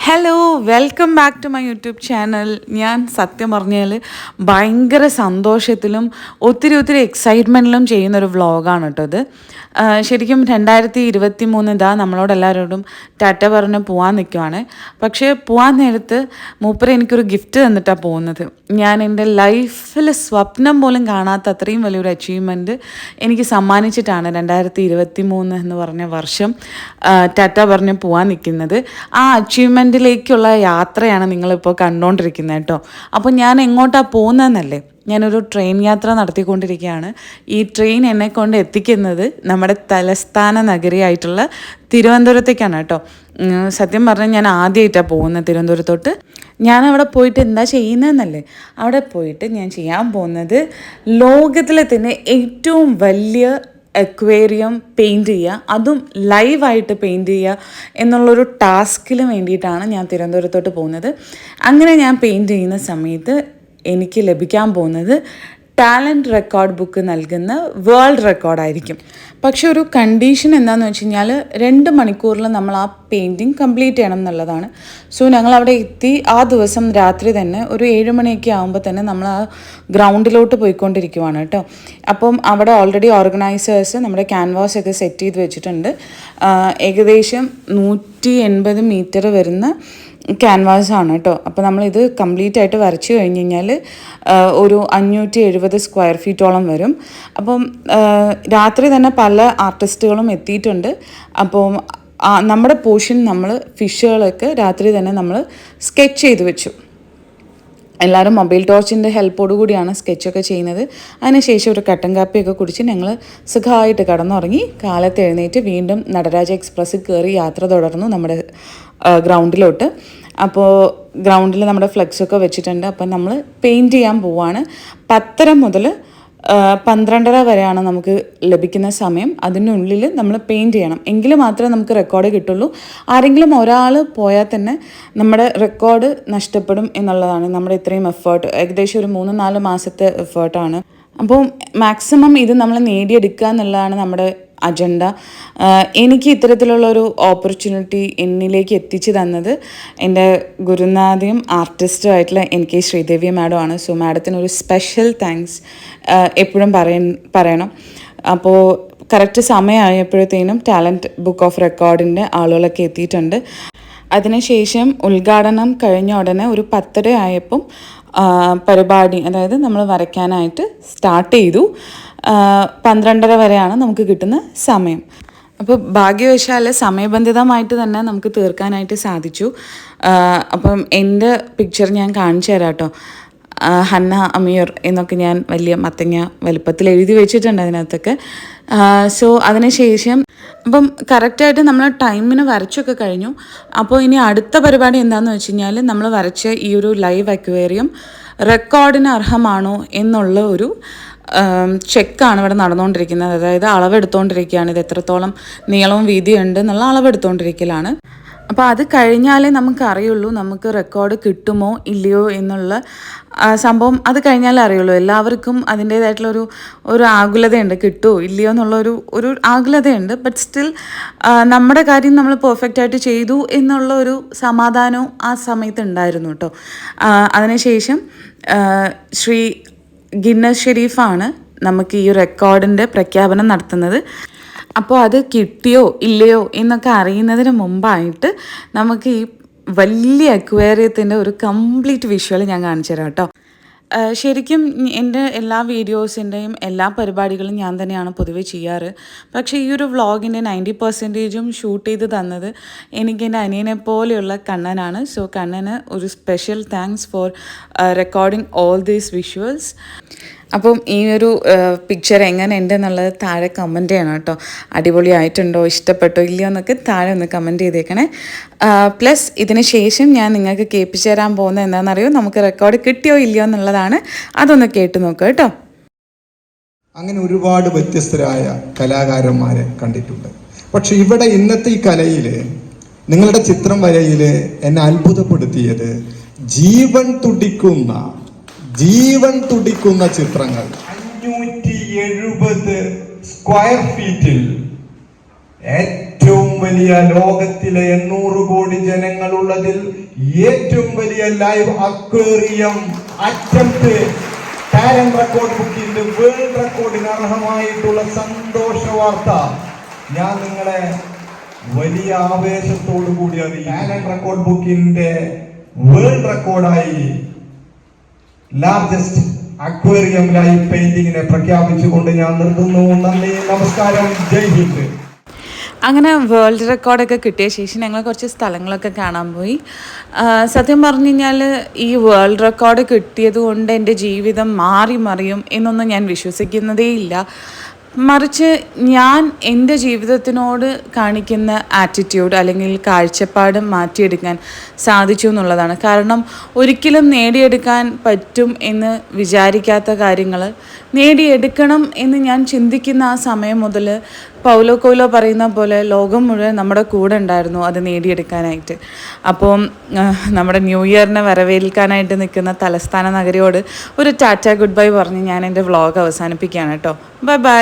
Hello, welcome back to my YouTube channel. ഞാൻ സത്യം പറഞ്ഞാൽ ഭയങ്കര സന്തോഷത്തിലും ഒത്തിരി എക്സൈറ്റ്മെൻറ്റിലും ചെയ്യുന്നൊരു വ്ളോഗാണ് കേട്ടോ ഇത്. ശരിക്കും 2023 ഇതാ നമ്മളോടെല്ലാവരോടും ടാറ്റ പറഞ്ഞ് പോകാൻ നിൽക്കുവാണ്. പക്ഷേ പോകാൻ നേരത്ത് മൂപ്പര് എനിക്കൊരു ഗിഫ്റ്റ് തന്നിട്ടാണ് പോകുന്നത്. ഞാൻ എൻ്റെ ലൈഫിൽ സ്വപ്നം പോലും കാണാത്ത അത്രയും വലിയൊരു അച്ചീവ്മെൻറ്റ് എനിക്ക് സമ്മാനിച്ചിട്ടാണ് 2023 എന്ന് പറഞ്ഞ വർഷം ടാറ്റ പറഞ്ഞ് പോകാൻ നിൽക്കുന്നത്. ആ അച്ചീവ്മെൻറ്റിലേക്കുള്ള യാത്രയാണ് നിങ്ങളിപ്പോൾ കണ്ടുകൊണ്ടിരിക്കുന്നത് കേട്ടോ. അപ്പോൾ ഞാൻ എങ്ങോട്ടാണ് പോകുന്നതെന്നല്ലേ, ഞാനൊരു ട്രെയിൻ യാത്ര നടത്തിക്കൊണ്ടിരിക്കുകയാണ്. ഈ ട്രെയിൻ എന്നെ കൊണ്ട് എത്തിക്കുന്നത് നമ്മുടെ തലസ്ഥാന നഗരിയായിട്ടുള്ള തിരുവനന്തപുരത്തേക്കാണ് കേട്ടോ. സത്യം പറഞ്ഞാൽ ഞാൻ ആദ്യമായിട്ടാണ് പോകുന്നത് തിരുവനന്തപുരത്തോട്ട്. ഞാൻ അവിടെ പോയിട്ട് എന്താ ചെയ്യുന്നതെന്നല്ലേ, അവിടെ പോയിട്ട് ഞാൻ ചെയ്യാൻ പോകുന്നത് ലോകത്തിലെ തന്നെ ഏറ്റവും വലിയ അക്വേറിയം പെയിൻറ്റ് ചെയ്യുക, അതും ലൈവായിട്ട് പെയിൻറ്റ് ചെയ്യുക എന്നുള്ളൊരു ടാസ്കിന് വേണ്ടിയിട്ടാണ് ഞാൻ തിരുവനന്തപുരത്തോട്ട് പോകുന്നത്. അങ്ങനെ ഞാൻ പെയിൻറ്റ് ചെയ്യുന്ന സമയത്ത് എനിക്ക് ലഭിക്കാൻ പോകുന്നത് ടാലൻറ്റ് റെക്കോർഡ് ബുക്ക് നൽകുന്ന വേൾഡ് റെക്കോർഡായിരിക്കും. പക്ഷെ ഒരു കണ്ടീഷൻ എന്താണെന്ന് വെച്ച് കഴിഞ്ഞാൽ 2 മണിക്കൂറിൽ നമ്മൾ ആ പെയിൻറ്റിങ് കംപ്ലീറ്റ് ചെയ്യണം എന്നുള്ളതാണ്. സോ ഞങ്ങൾ അവിടെ എത്തി ആ ദിവസം രാത്രി തന്നെ ഒരു 7 മണിയൊക്കെ ആകുമ്പോൾ തന്നെ നമ്മൾ ആ ഗ്രൗണ്ടിലോട്ട് പോയിക്കൊണ്ടിരിക്കുവാണ് കേട്ടോ. അപ്പം അവിടെ ഓൾറെഡി ഓർഗനൈസേഴ്സ് നമ്മുടെ ക്യാൻവാസ് ഒക്കെ സെറ്റ് ചെയ്ത് വെച്ചിട്ടുണ്ട്. ഏകദേശം 180 മീറ്റർ വരുന്ന ക്യാൻവാസാണ് കേട്ടോ. അപ്പോൾ നമ്മളിത് കംപ്ലീറ്റ് ആയിട്ട് വരച്ച് കഴിഞ്ഞ് കഴിഞ്ഞാൽ ഒരു 570 സ്ക്വയർ ഫീറ്റോളം വരും. അപ്പം രാത്രി തന്നെ പല ആർട്ടിസ്റ്റുകളും എത്തിയിട്ടുണ്ട്. അപ്പം നമ്മുടെ പോർഷൻ നമ്മൾ ഫിഷുകളൊക്കെ രാത്രി തന്നെ നമ്മൾ സ്കെച്ച് ചെയ്ത് വെച്ചു. എല്ലാവരും മൊബൈൽ ടോർച്ചിൻ്റെ ഹെൽപ്പോടു കൂടിയാണ് സ്കെച്ചൊക്കെ ചെയ്യുന്നത്. അതിനുശേഷം ഒരു കട്ടൻ കാപ്പിയൊക്കെ കുടിച്ച് ഞങ്ങൾ സുഖമായിട്ട് കടന്നുറങ്ങി. കാലത്ത് എഴുന്നേറ്റ് വീണ്ടും നടരാജ എക്സ്പ്രസ്സിൽ കയറി യാത്ര തുടർന്നു നമ്മുടെ ഗ്രൗണ്ടിലോട്ട്. അപ്പോൾ ഗ്രൗണ്ടിൽ നമ്മുടെ ഫ്ലെക്സൊക്കെ വെച്ചിട്ടുണ്ട്. അപ്പം നമ്മൾ പെയിൻറ്റ് ചെയ്യാൻ പോവാണ്. 10:30 മുതൽ 12:30 വരെയാണ് നമുക്ക് ലഭിക്കുന്ന സമയം. അതിനുള്ളിൽ നമ്മൾ പെയിൻറ്റ് ചെയ്യണം, എങ്കിൽ മാത്രമേ നമുക്ക് റെക്കോർഡ് കിട്ടുള്ളൂ. ആരെങ്കിലും ഒരാൾ പോയാൽ തന്നെ നമ്മുടെ റെക്കോർഡ് നഷ്ടപ്പെടും എന്നുള്ളതാണ്. നമ്മുടെ ഇത്രയും എഫേർട്ട്, ഏകദേശം ഒരു 3-4 മാസത്തെ എഫേർട്ടാണ്. അപ്പോൾ മാക്സിമം ഇത് നമ്മൾ നേടിയെടുക്കുക എന്നുള്ളതാണ് നമ്മുടെ അജണ്ട. എനിക്ക് ഇത്തരത്തിലുള്ളൊരു ഓപ്പർച്യൂണിറ്റി എന്നിലേക്ക് എത്തിച്ചു തന്നത് എൻ്റെ ഗുരുനാഥയും ആർട്ടിസ്റ്റും ആയിട്ടുള്ള എനിക്ക് ശ്രീദേവി മാഡമാണ്. സോ മാഡത്തിനൊരു സ്പെഷ്യൽ താങ്ക്സ് എപ്പോഴും പറയണം. അപ്പോൾ കറക്റ്റ് സമയമായപ്പോഴത്തേനും ടാലൻറ്റ് ബുക്ക് ഓഫ് റെക്കോർഡിൻ്റെ ആളുകളൊക്കെ എത്തിയിട്ടുണ്ട്. അതിനുശേഷം ഉദ്ഘാടനം കഴിഞ്ഞ ഉടനെ ഒരു 10:30 ആയപ്പം പരിപാടി, അതായത് നമ്മൾ വരയ്ക്കാനായിട്ട് സ്റ്റാർട്ട് ചെയ്തു. 12:30 വരെയാണ് നമുക്ക് കിട്ടുന്ന സമയം. അപ്പോൾ ഭാഗ്യവശാൽ സമയബന്ധിതമായിട്ട് തന്നെ നമുക്ക് തീർക്കാനായിട്ട് സാധിച്ചു. അപ്പം എൻ്റെ പിക്ചർ ഞാൻ കാണിച്ചു തരാം കേട്ടോ. ഹന്ന അമീർ എന്നൊക്കെ ഞാൻ വലിയ മത്തങ്ങ വലുപ്പത്തിൽ എഴുതി വെച്ചിട്ടുണ്ട് അതിനകത്തൊക്കെ. സോ അതിനുശേഷം അപ്പം കറക്റ്റായിട്ട് നമ്മൾ ടൈമിന് വരച്ചൊക്കെ കഴിഞ്ഞു. അപ്പോൾ ഇനി അടുത്ത പരിപാടി എന്താണെന്ന് വെച്ച് കഴിഞ്ഞാൽ നമ്മൾ വരച്ച ഈ ഒരു ലൈവ് അക്വേറിയം റെക്കോർഡിന് അർഹമാണോ എന്നുള്ള ഒരു ചെക്കാണ് ഇവിടെ നടന്നുകൊണ്ടിരിക്കുന്നത്. അതായത് അളവെടുത്തുകൊണ്ടിരിക്കുകയാണ്. ഇത് എത്രത്തോളം നീളവും വീതിയും ഉണ്ട് എന്നുള്ള അളവെടുത്തുകൊണ്ടിരിക്കലാണ്. അപ്പോൾ അത് കഴിഞ്ഞാലേ നമുക്ക് അറിയുള്ളൂ നമുക്ക് റെക്കോർഡ് കിട്ടുമോ ഇല്ലയോ എന്നുള്ള സംഭവം. അത് കഴിഞ്ഞാലേ അറിയുള്ളൂ. എല്ലാവർക്കും അതിൻ്റേതായിട്ടുള്ളൊരു ആകുലതയുണ്ട്, കിട്ടുമോ ഇല്ലയോ എന്നുള്ളൊരു ആകുലതയുണ്ട്. ബട്ട് സ്റ്റിൽ നമ്മുടെ കാര്യം നമ്മൾ പെർഫെക്റ്റായിട്ട് ചെയ്തു എന്നുള്ള ഒരു സമാധാനവും ആ സമയത്ത് ഉണ്ടായിരുന്നു കേട്ടോ. അതിനുശേഷം ശ്രീ ഗിന്നസ് ഷെരീഫാണ് നമുക്ക് ഈ റെക്കോർഡിൻ്റെ പ്രഖ്യാപനം നടത്തുന്നത്. അപ്പോൾ അത് കിട്ടിയോ ഇല്ലയോ എന്നൊക്കെ അറിയുന്നതിന് മുമ്പായിട്ട് നമുക്ക് ഈ വലിയ അക്വേറിയത്തിൻ്റെ ഒരു കംപ്ലീറ്റ് വിഷ്വൽ ഞാൻ കാണിച്ചു തരാം കേട്ടോ. ശരിക്കും എൻ്റെ എല്ലാ വീഡിയോസിൻ്റെയും എല്ലാ പരിപാടികളും ഞാൻ തന്നെയാണ് പൊതുവെ ചെയ്യാറ്. പക്ഷേ ഈ ഒരു വ്ളോഗിൻ്റെ 90% ഷൂട്ട് ചെയ്ത് തന്നത് എനിക്ക് എൻ്റെ അനിയനെ പോലെയുള്ള കണ്ണനാണ്. സോ കണ്ണന് ഒരു special thanks for recording all these visuals. അപ്പം ഈ ഒരു പിക്ചർ എങ്ങനെ ഉണ്ട് എന്നുള്ളത് താഴെ കമൻറ്റ് ചെയ്യണം കേട്ടോ. അടിപൊളിയായിട്ടുണ്ടോ, ഇഷ്ടപ്പെട്ടോ ഇല്ലയോ എന്നൊക്കെ താഴെ ഒന്ന് കമൻറ്റ് ചെയ്തേക്കണേ. പ്ലസ് ഇതിന് ശേഷം ഞാൻ നിങ്ങൾക്ക് കേൾപ്പിച്ചു തരാൻ പോകുന്നത് എന്താണെന്നറിയോ, നമുക്ക് റെക്കോർഡ് കിട്ടിയോ ഇല്ലയോ എന്നുള്ളതാണ്. അതൊന്ന് കേട്ട് നോക്കുക കേട്ടോ. അങ്ങനെ ഒരുപാട് വ്യത്യസ്തരായ കലാകാരന്മാരെ കണ്ടിട്ടുണ്ട്. പക്ഷെ ഇവിടെ ഇന്നത്തെ ഈ കലയിൽ, നിങ്ങളുടെ ചിത്രം വരയിൽ എന്നെ അത്ഭുതപ്പെടുത്തിയത് ജീവൻ തുടിക്കുന്ന ചിത്രങ്ങൾ. 570 സ്ക്വയർ ഫീറ്റിൽ ഏറ്റവും വലിയ ലോകത്തിലെ 800 കോടി ജനങ്ങളുള്ളതിൽ ഏറ്റവും വലിയ live aquarium attempt talent record ബുക്കിന്റെ വേൾഡ് റെക്കോർഡിന് അർഹമായിട്ടുള്ള സന്തോഷ വാർത്ത ഞാൻ നിങ്ങളെ വലിയ ആവേശത്തോടു കൂടി അറിയിക്കും. ടാലന്റ് റെക്കോർഡ് ബുക്കിന്റെ വേൾഡ് റെക്കോർഡായി ലാർജസ്റ്റ് അക്വേറിയം ലൈവ് പെയിന്റിങ്ങിനെ പ്രഖ്യാപിച്ചുകൊണ്ട് ഞാൻ നിർത്തുന്നു. നന്ദി, നമസ്കാരം, ജയ് ഹിന്ദ്. അങ്ങനെ വേൾഡ് റെക്കോർഡൊക്കെ കിട്ടിയ ശേഷം ഞങ്ങൾ കുറച്ച് സ്ഥലങ്ങളൊക്കെ കാണാൻ പോയി. സത്യം പറഞ്ഞു കഴിഞ്ഞാൽ ഈ വേൾഡ് റെക്കോർഡ് കിട്ടിയത് കൊണ്ട് എൻ്റെ ജീവിതം മാറി മറിയും എന്നൊന്നും ഞാൻ വിശ്വസിക്കുന്നതേ ഇല്ല. മറിച്ച് ഞാൻ എൻ്റെ ജീവിതത്തിനോട് കാണിക്കുന്ന ആറ്റിറ്റ്യൂഡ് അല്ലെങ്കിൽ കാഴ്ചപ്പാട് മാറ്റിയെടുക്കാൻ സാധിച്ചു എന്നുള്ളതാണ്. കാരണം ഒരിക്കലും നേടിയെടുക്കാൻ പറ്റും എന്ന് വിചാരിക്കാത്ത കാര്യങ്ങൾ നേടിയെടുക്കണം എന്ന് ഞാൻ ചിന്തിക്കുന്ന ആ സമയം മുതൽ പൗലോ കൊയ്ലോ പറയുന്ന പോലെ ലോകം മുഴുവൻ നമ്മുടെ കൂടെ ഉണ്ടായിരുന്നു അത് നേടിയെടുക്കാനായിട്ട്. അപ്പോൾ നമ്മുടെ ന്യൂ ഇയറിനെ വരവേൽക്കാനായിട്ട് നിൽക്കുന്ന തലസ്ഥാന നഗരിയോട് ഒരു ടാറ്റ ഗുഡ് ബൈ പറഞ്ഞ് ഞാൻ എൻ്റെ വ്ളോഗ് അവസാനിപ്പിക്കുകയാണ് കേട്ടോ. Bye bye.